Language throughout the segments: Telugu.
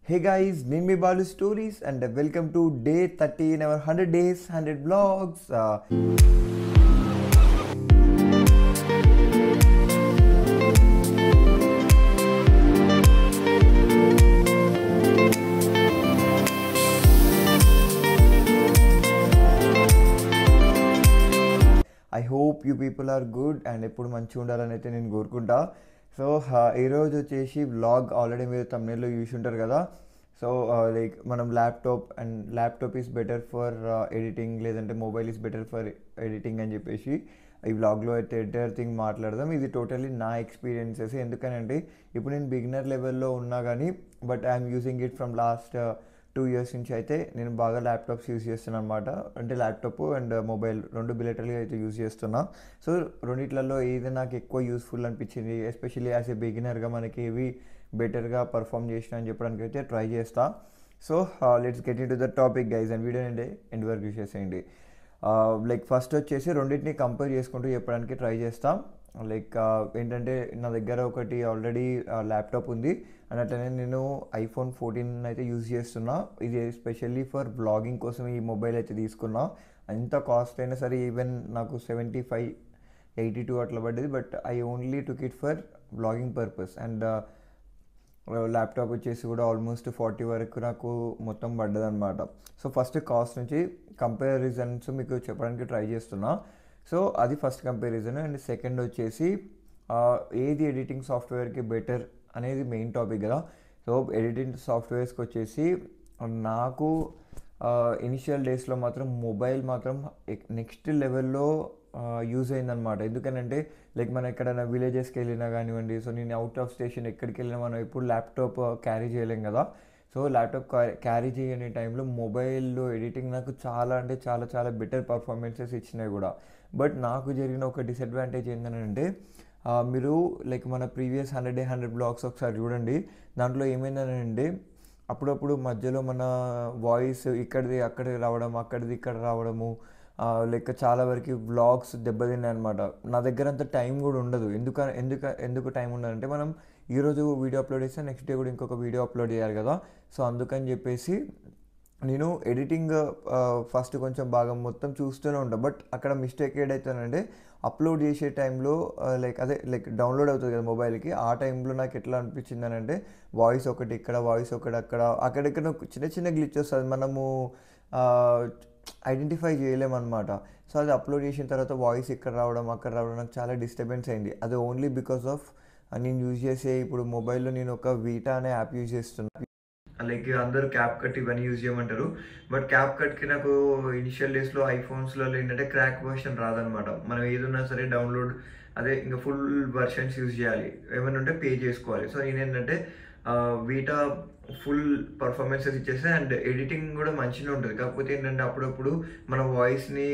Hey guys, name me Balu Stories and welcome to day 30 in our 100 days, 100 vlogs. I hope you people are good and ఎప్పుడు మంచిగా ఉండాలని అయితే నేను కోరుకుంటా. సో ఈరోజు వచ్చేసి వ్లాగ్ ఆల్రెడీ మీరు తమిళలో చూసి ఉంటారు కదా. సో లైక్ మనం laptop is better for editing, లేదంటే mobile is better for editing అని చెప్పేసి ఈ వ్లాగ్లో అయితే ఎంటైర్ థింగ్ మాట్లాడదాం. ఇది టోటలీ నా ఎక్స్పీరియన్సెస్. ఎందుకనంటే ఇప్పుడు నేను బిగినర్ లెవెల్లో ఉన్నా కానీ but I'm using it from last 2 years నుంచి అయితే నేను బాగా ల్యాప్టాప్స్ యూజ్ చేస్తున్నాను అనమాట. అంటే ల్యాప్టాప్ అండ్ మొబైల్ రెండు బిలేటర్గా అయితే యూజ్ చేస్తున్నా. సో రెండిట్లలో ఏది నాకు ఎక్కువ యూస్ఫుల్ అనిపించింది, ఎస్పెషల్లీ యాజ్ ఏ బిగినర్గా మనకి ఏవి బెటర్గా పర్ఫామ్ చేసిన అని చెప్పడానికి అయితే ట్రై చేస్తా. So let's get in to the topic guys and video అండి ఎండ్ వరకు యూజ్ చేసేయండి. లైక్ ఫస్ట్ వచ్చేసి రెండింటిని కంపేర్ చేసుకుంటూ చెప్పడానికి ట్రై చేస్తాం. లైక్ ఏంటంటే నా దగ్గర ఒకటి ఆల్రెడీ ల్యాప్టాప్ ఉంది అండ్ అట్లనే నేను iPhone 14 అయితే యూజ్ చేస్తున్నా. ఇది ఎస్పెషల్లీ ఫర్ వ్లాగింగ్ కోసం ఈ మొబైల్ అయితే తీసుకున్నా. ఎంత కాస్ట్ అయినా సరే, ఈవెన్ నాకు 75-82 అట్లా పడ్డది, but I only took it for vlogging purpose. And laptop వచ్చేసి కూడా ఆల్మోస్ట్ 40 వరకు నాకు మొత్తం పడ్డది అనమాట. సో ఫస్ట్ కాస్ట్ నుంచి కంపారిజన్స్ మీకు చెప్పడానికి ట్రై చేస్తున్నా. సో అది ఫస్ట్ కంపారిజన్. అండ్ సెకండ్ వచ్చేసి ఏది ఎడిటింగ్ సాఫ్ట్వేర్కి బెటర్ అనేది మెయిన్ టాపిక్ కదా. సో ఎడిటింగ్ సాఫ్ట్వేర్స్కి వచ్చేసి నాకు ఇనిషియల్ డేస్లో మాత్రం మొబైల్ మాత్రం నెక్స్ట్ లెవెల్లో యూజ్ అయిందనమాట. ఎందుకనంటే లైక్ మనం ఎక్కడైనా విలేజెస్కి వెళ్ళినా కానివ్వండి, సో నేను అవుట్ ఆఫ్ స్టేషన్ ఎక్కడికి వెళ్ళినా మనం ఎప్పుడు ల్యాప్టాప్ క్యారీ చేయలేం కదా. సో ల్యాప్టాప్ క్యారీ చేయని టైంలో మొబైల్లో ఎడిటింగ్ నాకు చాలా అంటే చాలా చాలా బెటర్ పర్ఫార్మెన్సెస్ ఇచ్చినాయి కూడా. బట్ నాకు జరిగిన ఒక డిసడ్వాంటేజ్ ఏంటంటే మీరు లైక్ మన ప్రీవియస్ 100 బ్లాగ్స్ ఒకసారి చూడండి. దాంట్లో ఏమైందనంటే అప్పుడప్పుడు మధ్యలో మన వాయిస్ ఇక్కడిది అక్కడికి రావడం, అక్కడిది ఇక్కడ రావడము, లైక్ చాలా వరకు వ్లాగ్స్ దెబ్బతిన్నాయి అనమాట. నా దగ్గర అంత టైం కూడా ఉండదు. ఎందుకు టైం ఉండదంటే మనం ఈరోజు వీడియో అప్లోడ్ చేస్తే నెక్స్ట్ డే కూడా ఇంకొక వీడియో అప్లోడ్ చేయాలి కదా. సో అందుకని చెప్పేసి నేను ఎడిటింగ్ ఫస్ట్ కొంచెం బాగా మొత్తం చూస్తూనే ఉంటాను. బట్ అక్కడ మిస్టేక్ ఏదైతుందంటే అప్లోడ్ చేసే టైంలో లైక్ డౌన్లోడ్ అవుతుంది కదా మొబైల్కి, ఆ టైంలో నాకు ఎట్లా అనిపించింది అని అంటే వాయిస్ ఒకటి ఇక్కడ, వాయిస్ ఒకటి అక్కడెక్కడ చిన్న చిన్న గ్లిచ్ వస్తుంది, మనము ఐడెంటిఫై చేయలేమన్నమాట. సో అది అప్లోడ్ చేసిన తర్వాత వాయిస్ ఇక్కడ రావడం అక్కడ రావడం నాకు చాలా డిస్టర్బెన్స్ అయింది. అది ఓన్లీ బికాస్ ఆఫ్ నేను యూజ్ చేసే ఇప్పుడు మొబైల్లో నేను ఒక వీటా అనే యాప్ యూజ్ చేస్తున్నాను. లైక్ అందరూ క్యాప్ కట్ ఇవన్నీ యూజ్ చేయమంటారు, బట్ క్యాప్ కట్కి నాకు ఇనిషియల్ డేస్లో ఐఫోన్స్లో ఏంటంటే క్రాక్ వర్షన్ రాదనమాట. మనం ఏదున్నా సరే డౌన్లోడ్ ఇంకా ఫుల్ వర్షన్స్ యూజ్ చేయాలి, ఏమైనా ఉంటే పే చేసుకోవాలి. సో నేనేంటంటే వీటా ఫుల్ పర్ఫార్మెన్సెస్ ఇచ్చేస్తే అండ్ ఎడిటింగ్ కూడా మంచిగా ఉంటుంది. కాకపోతే ఏంటంటే అప్పుడప్పుడు మన వాయిస్ని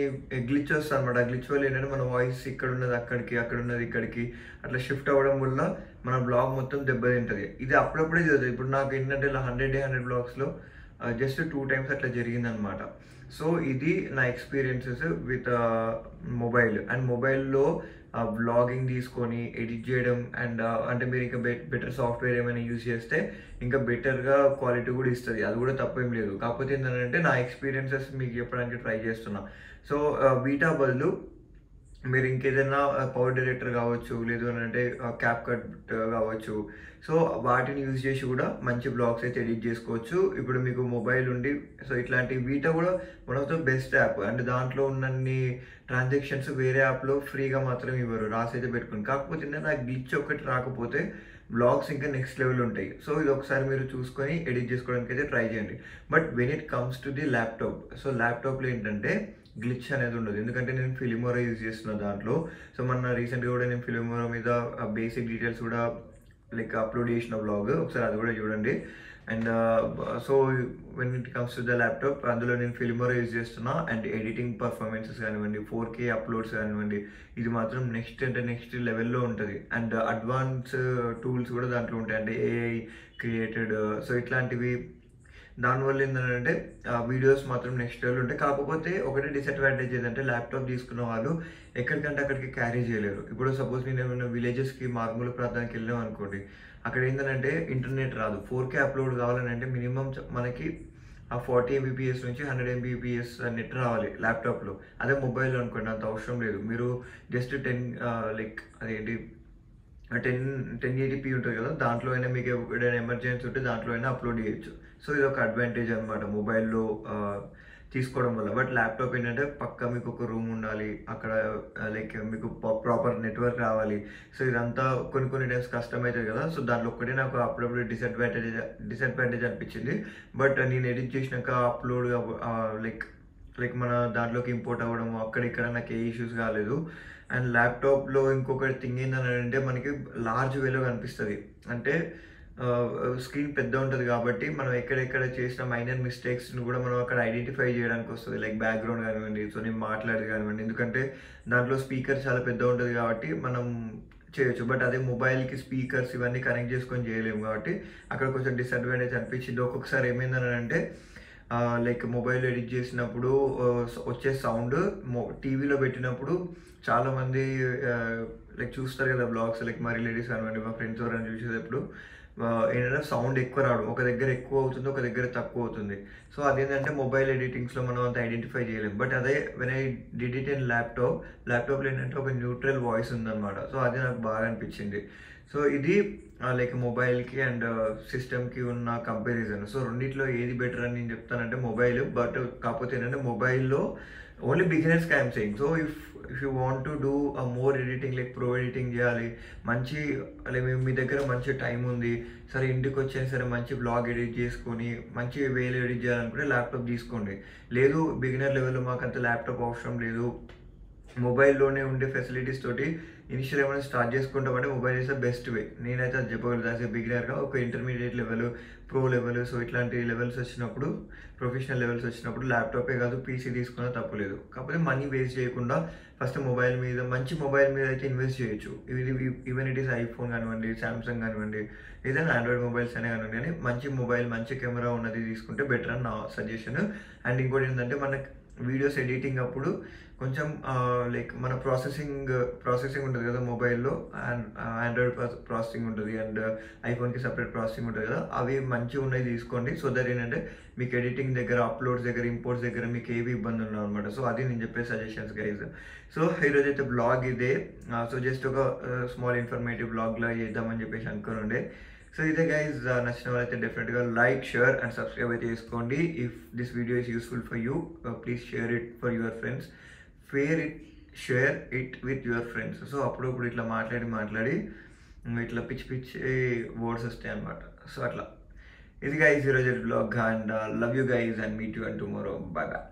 గ్లిచ్ వస్తుంది అనమాట. ఆ గ్లిచ్ వల్ల ఏంటంటే మన వాయిస్ ఇక్కడ ఉన్నది అక్కడికి, అక్కడ ఉన్నది ఇక్కడికి అట్లా షిఫ్ట్ అవ్వడం వల్ల మన బ్లాగ్ మొత్తం దెబ్బతింటుంది. ఇది అప్పుడప్పుడే జరుగుతుంది. ఇప్పుడు నాకు ఏంటంటే ఇలా 100 బ్లాగ్స్లో జస్ట్ 2 times అట్లా జరిగిందనమాట. సో ఇది నా ఎక్స్పీరియన్సెస్ విత్ మొబైల్. అండ్ మొబైల్లో వ్లాగింగ్ తీసుకొని ఎడిట్ చేయడం అండ్ అంటే మీరు ఇంకా బెటర్ సాఫ్ట్వేర్ ఏమైనా యూజ్ చేస్తే ఇంకా బెటర్గా క్వాలిటీ కూడా ఇస్తుంది. అది కూడా తప్పేం లేదు. కాకపోతే ఏంటంటే నా ఎక్స్పీరియన్సెస్ మీకు చెప్పడానికి ట్రై చేస్తున్నా. సో వీటా బదులు మీరు ఇంకేదైనా పవర్ డైరెక్టర్ కావచ్చు, లేదు అని అంటే క్యాప్ కట్ కావచ్చు, సో వాటిని యూజ్ చేసి కూడా మంచి బ్లాగ్స్ అయితే ఎడిట్ చేసుకోవచ్చు. ఇప్పుడు మీకు మొబైల్ ఉండి సో ఇట్లాంటి వీటా కూడా one of the best app. And దాంట్లో ఉన్నన్ని ట్రాన్సాక్షన్స్ వేరే యాప్లో ఫ్రీగా మాత్రం ఇవ్వరు, రాసైతే పెట్టుకుని. కాకపోతే ఏంటంటే ఆ గ్లిచ్ ఒకటి రాకపోతే బ్లాగ్స్ ఇంకా నెక్స్ట్ లెవెల్ ఉంటాయి. సో ఇది ఒకసారి మీరు చూసుకొని ఎడిట్ చేసుకోవడానికి అయితే ట్రై చేయండి. But when it comes to the laptop, so ల్యాప్టాప్లో ఏంటంటే గ్లిచ్ అనేది ఉండదు. ఎందుకంటే నేను ఫిలిమోరా యూజ్ చేస్తున్నా దాంట్లో. సో రీసెంట్గా కూడా నేను ఫిలిమోరా మీద బేసిక్ డీటెయిల్స్ కూడా లైక్ అప్లోడ్ చేసిన బ్లాగ్, ఒకసారి అది కూడా చూడండి. And so when it comes to the laptop, అందులో నేను ఫిలిమోరా యూజ్ చేస్తున్నా. అండ్ ఎడిటింగ్ పర్ఫార్మెన్సెస్ కానివ్వండి, 4K అప్లోడ్స్ కానివ్వండి, ఇది మాత్రం నెక్స్ట్ లెవెల్లో ఉంటుంది. అండ్ అడ్వాన్స్ టూల్స్ కూడా దాంట్లో ఉంటాయి, అంటే AI క్రియేటెడ్. సో ఇట్లాంటివి దానివల్ల ఏంటంటే వీడియోస్ మాత్రం నెక్స్ట్ లెవెల్ ఉంటాయి. కాకపోతే ఒకటే డిసడ్వాంటేజ్ ఏంటంటే ల్యాప్టాప్ తీసుకున్న వాళ్ళు ఎక్కడికంటే అక్కడికి క్యారీ చేయలేరు. ఇప్పుడు సపోజ్ నేను ఏమైనా విలేజెస్కి మారుమూల ప్రాంతానికి వెళ్ళాం అనుకోండి, అక్కడ ఏంటంటే ఇంటర్నెట్ రాదు. 4K అప్లోడ్ కావాలంటే మినిమం మనకి ఆ 40 MBPS నుంచి 100 MBPS నెట్ రావాలి ల్యాప్టాప్లో. అదే మొబైల్లో అనుకోండి అంత అవసరం లేదు. మీరు జస్ట్ 10 లైక్ అదేంటి 1080p ఉంటుంది కదా, దాంట్లో అయినా మీకు ఏదైనా ఎమర్జెన్సీ ఉంటే దాంట్లో అయినా అప్లోడ్ చేయొచ్చు. సో ఇది ఒక అడ్వాంటేజ్ అనమాట మొబైల్లో తీసుకోవడం వల్ల. బట్ ల్యాప్టాప్ ఏంటంటే పక్కా మీకు ఒక రూమ్ ఉండాలి, అక్కడ లైక్ మీకు ప్రాపర్ నెట్వర్క్ రావాలి. సో ఇదంతా కొన్ని టైమ్స్ కష్టమవుతుంది కదా. సో దాంట్లో ఒక్కటే నాకు అప్పుడప్పుడు డిసడ్వాంటేజ్ అనిపించింది. బట్ నేను ఎడిట్ చేసినాక అప్లోడ్ లైక్ మన దాంట్లోకి ఇంపోర్ట్ అవ్వడము అక్కడ నాకు ఏ ఇష్యూస్ కాలేదు. అండ్ ల్యాప్టాప్లో ఇంకొకటి థింగ్ ఏంటంటే మనకి లార్జ్ వేలో కనిపిస్తుంది. అంటే స్క్రీన్ పెద్ద ఉంటుంది కాబట్టి మనం ఎక్కడెక్కడ చేసిన మైనర్ మిస్టేక్స్ని కూడా మనం అక్కడ ఐడెంటిఫై చేయడానికి వస్తుంది. లైక్ బ్యాక్గ్రౌండ్ కానివ్వండి, సో నేను మాట్లాడేది కానివ్వండి, ఎందుకంటే దాంట్లో స్పీకర్ చాలా పెద్ద ఉంటుంది కాబట్టి మనం చేయొచ్చు. బట్ అదే మొబైల్కి స్పీకర్స్ ఇవన్నీ కనెక్ట్ చేసుకొని చేయలేము కాబట్టి అక్కడ కొంచెం డిసడ్వాంటేజ్ అనిపించింది. ఒక్కొక్కసారి ఏమైందనంటే లైక్ మొబైల్ ఎడిట్ చేసినప్పుడు వచ్చే సౌండ్ టీవీలో పెట్టినప్పుడు చాలామంది లైక్ చూస్తారు కదా బ్లాగ్స్, లైక్ మా రిలేటివ్స్ కానివ్వండి, మా ఫ్రెండ్స్ ఎవరైనా చూసేటప్పుడు ఏంటంటే సౌండ్ ఎక్కువ రావడం, ఒక దగ్గర ఎక్కువ అవుతుంది, ఒక దగ్గర తక్కువ అవుతుంది. సో అదేంటంటే మొబైల్ ఎడిటింగ్స్లో మనం అంత ఐడెంటిఫై చేయలేము. బట్ అదే when I did it in ల్యాప్టాప్లో ఏంటంటే ఒక న్యూట్రల్ వాయిస్ ఉందన్నమాట. సో అది నాకు బాగా అనిపించింది. సో ఇది లైక్ మొబైల్కి అండ్ సిస్టమ్కి ఉన్న కంపారిజన్. సో రెండిట్లో ఏది బెటర్ అని నేను చెప్తానంటే మొబైల్. బట్ కాకపోతే ఏంటంటే మొబైల్లో only beginners I'm saying. So if you want to do more editing, like pro editing చేయాలి, మంచి లైక్ మీ దగ్గర మంచి టైం ఉంది, సరే ఇంటికి వచ్చైనా సరే మంచి బ్లాగ్ ఎడిట్ చేసుకొని మంచి వేలు ఎడిట్ చేయాలనుకుంటే ల్యాప్టాప్ తీసుకోండి. లేదు బిగినర్ లెవెల్లో మాకు అంత ల్యాప్టాప్ అవసరం లేదు, మొబైల్లోనే ఉండే ఫెసిలిటీస్ తోటి ఇనిషియల్ ఏమైనా స్టార్ట్ చేసుకుంటామంటే mobile is the best way. నేనైతే అది చెప్పగలను యాజ్ ఏ బిగినర్గా. ఒక intermediate level, pro level, so ఇట్లాంటి లెవెల్స్ వచ్చినప్పుడు, ప్రొఫెషనల్ లెవెల్స్ వచ్చినప్పుడు ల్యాప్టాపే కాదు పీసీ తీసుకున్నా తప్పులేదు. కాకపోతే మనీ వేస్ట్ చేయకుండా ఫస్ట్ మొబైల్ మీద, మంచి మొబైల్ మీద అయితే ఇన్వెస్ట్ చేయొచ్చు. ఇది ఈవెన్ ఇట్ ఈస్ ఐఫోన్ కానివ్వండి, సామ్సంగ్ కానివ్వండి, ఏదైనా ఆండ్రాయిడ్ మొబైల్స్ అయినా కానివ్వండి, కానీ మంచి మొబైల్, మంచి కెమెరా ఉన్నది తీసుకుంటే బెటర్ అని నా సజెషన్. అండ్ ఇంకోటి ఏంటంటే మనకి వీడియోస్ ఎడిటింగ్ అప్పుడు కొంచెం లైక్ మన ప్రాసెసింగ్ ఉంటుంది కదా మొబైల్లో, అండ్ ఆండ్రాయిడ్ ప్రాసెసింగ్ ఉంటుంది అండ్ ఐఫోన్కి సపరేట్ ప్రాసెసింగ్ ఉంటుంది కదా, అవి మంచిగా ఉన్నాయి తీసుకోండి. సో దట్ ఏంటంటే మీకు ఎడిటింగ్ దగ్గర, అప్లోడ్స్ దగ్గర, ఇంపోర్ట్స్ దగ్గర మీకు ఏవి ఇబ్బంది ఉండవు అనమాట. సో అది నేను చెప్పే సజెషన్స్ గైజ్. సో ఈరోజు అయితే బ్లాగ్ ఇదే. సో జస్ట్ ఒక స్మాల్ ఇన్ఫర్మేటివ్ బ్లాగ్లా చేద్దామని చెప్పేసి అనుకుని. సో ఇదే గైజ్, నచ్చిన వాళ్ళైతే డెఫినెట్గా లైక్, షేర్ అండ్ సబ్స్క్రైబ్ అయితే చేసుకోండి. If this video is useful for you, please share it for your friends. Share it with your friends. So అప్పుడప్పుడు ఇట్లా మాట్లాడి ఇట్లా పిచ్చి వర్డ్స్ వస్తాయి అనమాట. సో అట్లా ఇది గైజ్ ఈరోజు blog. And love you guys and meet you and tomorrow. Bye bye.